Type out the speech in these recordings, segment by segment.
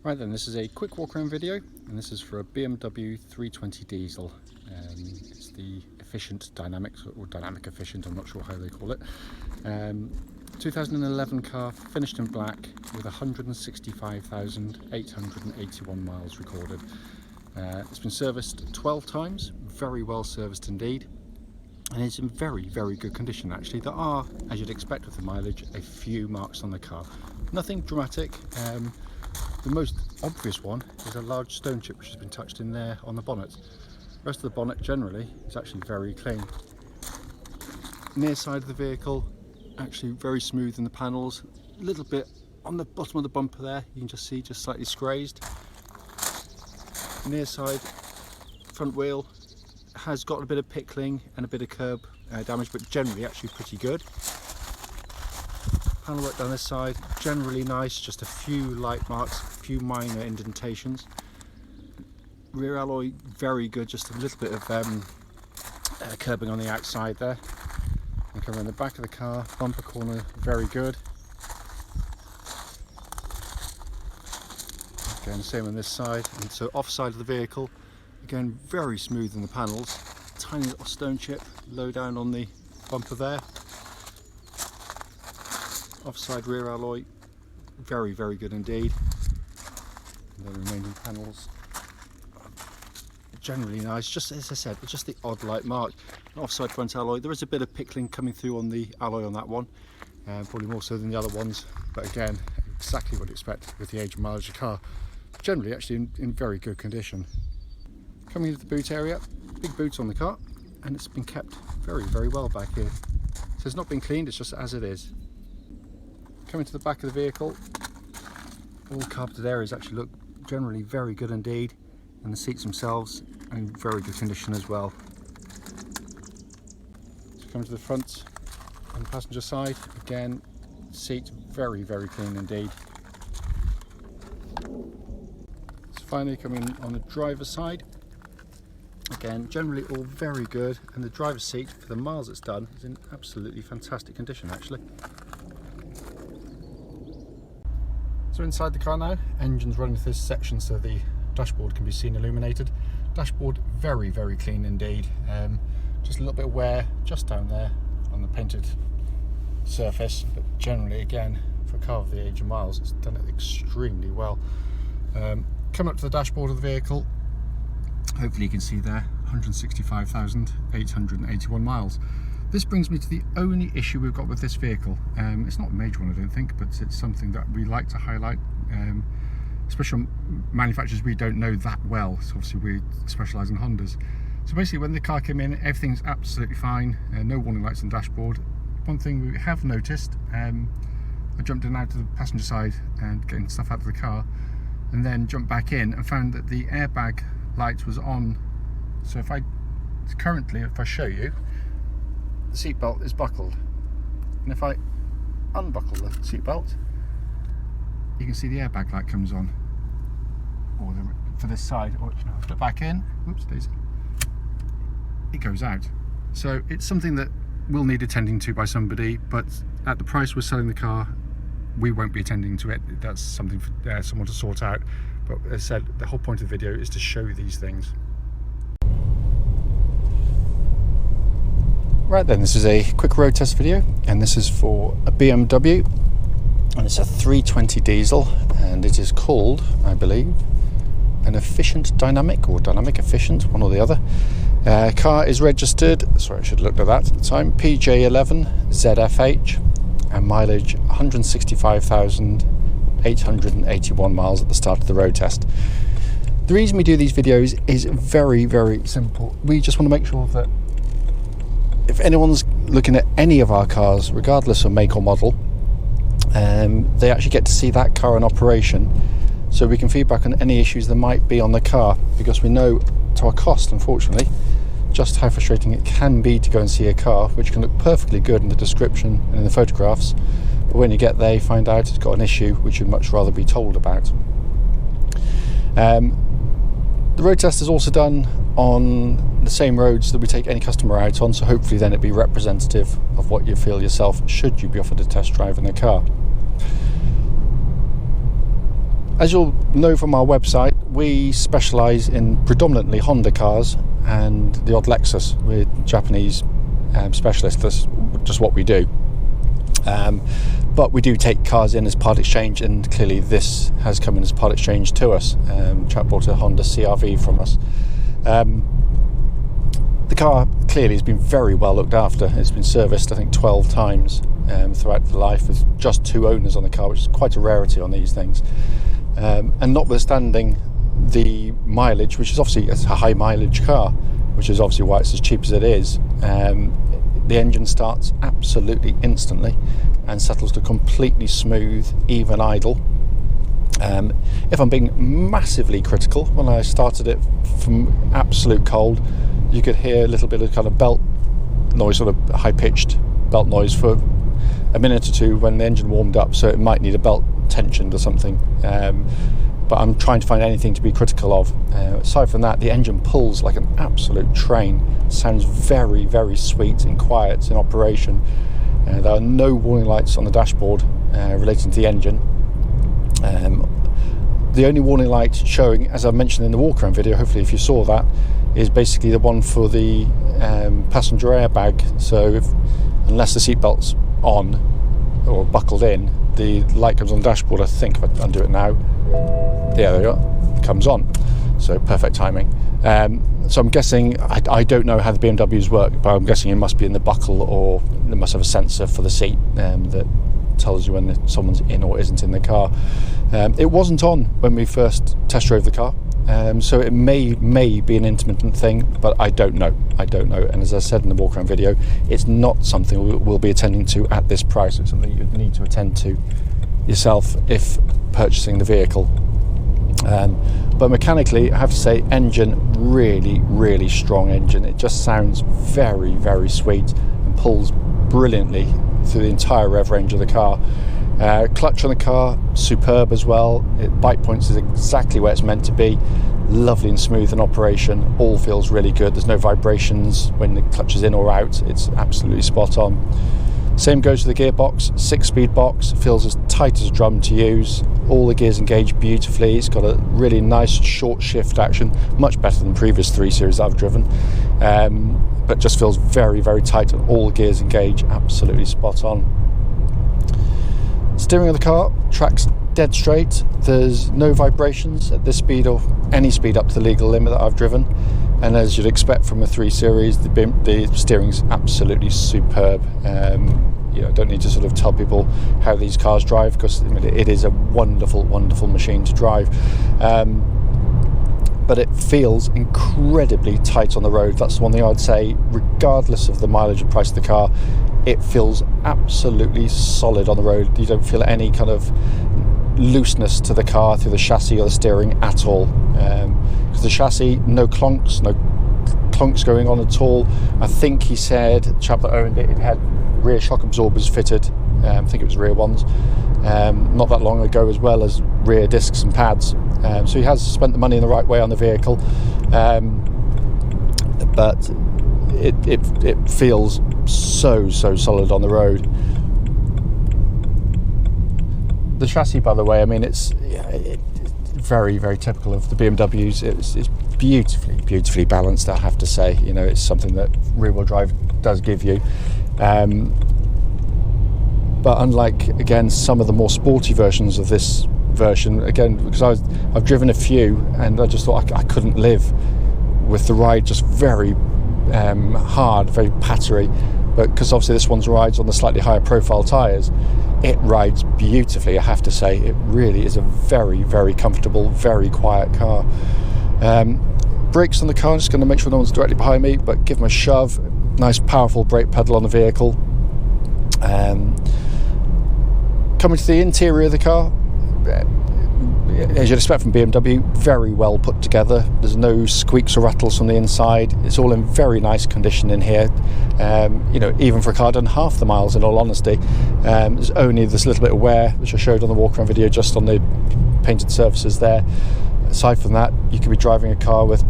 Right then, this is a quick walk around video, and this is for a BMW 320 diesel. It's the efficient dynamics, or dynamic efficient, I'm not sure how they call it. 2011 car, finished in black, with 165,881 miles recorded. It's been serviced 12 times, very well serviced indeed, and it's in very, very good condition actually. There are, as you'd expect with the mileage, a few marks on the car. Nothing dramatic. The most obvious one is a large stone chip which has been touched in there on the bonnet. The rest of the bonnet generally is actually very clean. Near side of the vehicle, actually very smooth in the panels. A little bit on the bottom of the bumper there, you can just see just slightly scrazed. Near side front wheel has got a bit of pickling and a bit of curb damage, but generally actually pretty good. Panel work down this side, generally nice, just a few light marks, a few minor indentations. Rear alloy, very good, just a little bit of curbing on the outside there. And come around the back of the car, bumper corner, very good. Again, same on this side, and so offside of the vehicle, again, very smooth in the panels. Tiny little stone chip, low down on the bumper there. Offside rear alloy, very, very good indeed. And the remaining panels, generally nice. Just as I said, it's just the odd light mark. Offside front alloy, there is a bit of pickling coming through on the alloy on that one, probably more so than the other ones. But again, exactly what you expect with the age and mileage of the car. Generally, actually in very good condition. Coming into the boot area, big boots on the car, and it's been kept very, very well back here. So it's not been cleaned, it's just as it is. Coming to the back of the vehicle, all carpeted areas actually look generally very good indeed, and the seats themselves are in very good condition as well. So coming to the front and passenger side, again, seats very, very clean indeed. So finally coming on the driver's side, again, generally all very good, and the driver's seat, for the miles it's done, is in absolutely fantastic condition actually. So inside the car now, engine's running through this section so the dashboard can be seen illuminated. Dashboard very, very clean indeed. Just a little bit of wear just down there on the painted surface, but generally again, for a car of the age of miles, it's done it extremely well. Coming up to the dashboard of the vehicle, hopefully you can see there, 165,881 miles. This brings me to the only issue we've got with this vehicle. It's not a major one, I don't think, but it's something that we like to highlight, especially manufacturers we don't know that well. So obviously we specialise in Hondas. So basically when the car came in, everything's absolutely fine, no warning lights on the dashboard. One thing we have noticed, I jumped in and out to the passenger side and getting stuff out of the car, and then jumped back in and found that the airbag light was on. So if I show you, the seatbelt is buckled, and if I unbuckle the seatbelt, you can see the airbag light comes on, or for this side, or you know, flip back in, whoops daisy, it goes out. So it's something that will need attending to by somebody, but at the price we're selling the car, we won't be attending to it. That's something for someone to sort out. But as I said, the whole point of the video is to show these things. Right then, this is a quick road test video, and this is for a BMW, and it's a 320 diesel, and it is called, I believe, an efficient dynamic, or dynamic efficient, one or the other. Car is registered, sorry, I should have looked at that at the time, PJ11ZFH, and mileage 165,881 miles at the start of the road test. The reason we do these videos is very, very simple. We just want to make sure that if anyone's looking at any of our cars, regardless of make or model, they actually get to see that car in operation, so we can feedback on any issues there might be on the car, because we know to our cost, unfortunately, just how frustrating it can be to go and see a car which can look perfectly good in the description and in the photographs, but when you get there you find out it's got an issue which you'd much rather be told about. The road test is also done on the same roads that we take any customer out on, so hopefully then it'd be representative of what you feel yourself should you be offered a test drive in the car. As you'll know from our website, we specialise in predominantly Honda cars and the odd Lexus. We're Japanese specialists. That's just what we do. But we do take cars in as part exchange, and clearly this has come in as part exchange to us. Chap bought a Honda CR-V from us. The car clearly has been very well looked after. It's been serviced, I think, 12 times throughout the life, with just 2 owners on the car, which is quite a rarity on these things. And notwithstanding the mileage, which is obviously a high mileage car, which is obviously why it's as cheap as it is, the engine starts absolutely instantly and settles to completely smooth, even idle. If I'm being massively critical, when I started it from absolute cold, you could hear a little bit of kind of belt noise, sort of high-pitched belt noise for a minute or two when the engine warmed up, so it might need a belt tensioned or something. But I'm trying to find anything to be critical of. Aside from that, the engine pulls like an absolute train. Sounds very, very sweet and quiet in operation. There are no warning lights on the dashboard relating to the engine. The only warning light showing, as I mentioned in the walk around video, hopefully if you saw that, is basically the one for the passenger airbag. So unless the seatbelt's on or buckled in, the light comes on the dashboard. I think if I undo it now, yeah, there you go, it comes on. So perfect timing. So I'm guessing, I don't know how the BMWs work, but I'm guessing it must be in the buckle, or it must have a sensor for the seat that tells you when someone's in or isn't in the car. It wasn't on when we first test drove the car, so it may be an intermittent thing, but I don't know. And as I said in the walk around video, it's not something we'll be attending to at this price. It's something you'd need to attend to yourself if purchasing the vehicle. But mechanically, I have to say, engine really, really strong engine. It just sounds very, very sweet and pulls brilliantly through the entire rev range of the car. Clutch on the car, superb as well. Bite points is exactly where it's meant to be. Lovely and smooth in operation. All feels really good. There's no vibrations when the clutch is in or out. It's absolutely spot on. Same goes for the gearbox. 6-speed box, feels as tight as a drum to use. All the gears engage beautifully. It's got a really nice short shift action, much better than previous 3 Series I've driven, but just feels very, very tight, and all the gears engage absolutely spot on. Steering of the car tracks dead straight. There's no vibrations at this speed or any speed up to the legal limit that I've driven, and as you'd expect from a 3 Series, the steering's absolutely superb. I don't need to sort of tell people how these cars drive, because it is a wonderful, wonderful machine to drive. But it feels incredibly tight on the road. That's the one thing I'd say, regardless of the mileage and price of the car, it feels absolutely solid on the road. You don't feel any kind of looseness to the car through the chassis or the steering at all. Because the chassis, no clunks going on at all. I think he said, the chap that owned it, it had rear shock absorbers fitted. I think it was rear ones. Not that long ago, as well as rear discs and pads. So he has spent the money in the right way on the vehicle. But it feels so solid on the road. The chassis, by the way, it's very, very typical of the BMWs. It's beautifully balanced, I have to say. It's something that rear-wheel drive does give you. But unlike, again, some of the more sporty versions of this version, again, because I've driven a few, and I just thought I couldn't live with the ride just very hard, very pattery. But because obviously this one rides on the slightly higher profile tyres, it rides beautifully, I have to say. It really is a very, very comfortable, very quiet car. Brakes on the car, I'm just going to make sure no one's directly behind me, but give them a shove. Nice powerful brake pedal on the vehicle. Coming to the interior of the car, as you'd expect from BMW, very well put together. There's no squeaks or rattles from the inside. It's all in very nice condition in here. Even for a car done half the miles, in all honesty. There's only this little bit of wear, which I showed on the walk around video, just on the painted surfaces there. Aside from that, you could be driving a car with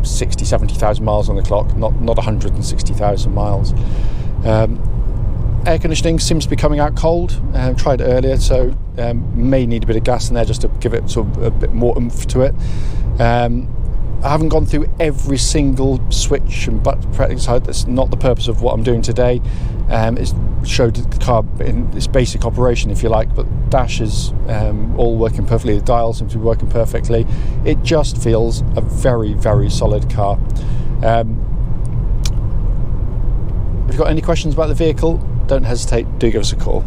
70,000 miles on the clock, not 160,000 miles. air conditioning seems to be coming out cold. Tried it earlier, so may need a bit of gas in there just to give it sort of a bit more oomph to it. I haven't gone through every single switch and button inside. That's not the purpose of what I'm doing today. It's showed the car in its basic operation, if you like, but dash is all working perfectly. The dial seems to be working perfectly. It just feels a very, very solid car. If you've got any questions about the vehicle, don't hesitate, do give us a call.